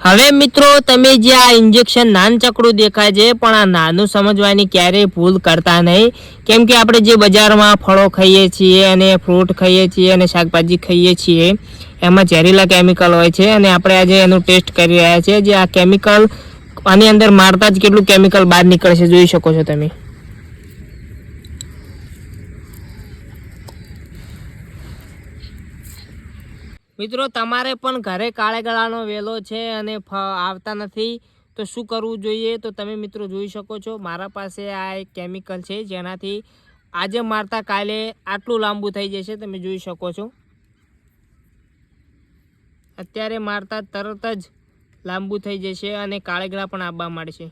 હવે મિત્રો તમે જે આ ઇન્જેક્શન નાનચકડું દેખાય છે પણ આ નાનું સમજવાની ક્યારેય ભૂલ કરતા નહીં, કેમ કે આપણે જે બજારમાં ફળો ખાઈએ છીએ અને ફ્રૂટ ખાઈએ છીએ અને શાકભાજી ખાઈએ છીએ એમાં ઝેરીલા કેમિકલ હોય છે અને આપણે આજે એનું ટેસ્ટ કરી રહ્યા છીએ. જે આ કેમિકલ આની અંદર મારતા જ કેટલું કેમિકલ બહાર નીકળે છે જોઈ શકો છો તમે. મિત્રો તમારે પણ ઘરે કાળે ગળાનો વેલો છે અને આવતા નથી તો શું કરવું જોઈએ? તો તમે મિત્રો જોઈ શકો છો મારા પાસે આ એક કેમિકલ છે જેનાથી આજે મારતા કાલે આટલું લાંબુ થઈ જશે. તમે જોઈ શકો છો અત્યારે મારતા તરત જ લાંબુ થઈ જશે અને કાળે ગળા પણ આવવા માંડશે.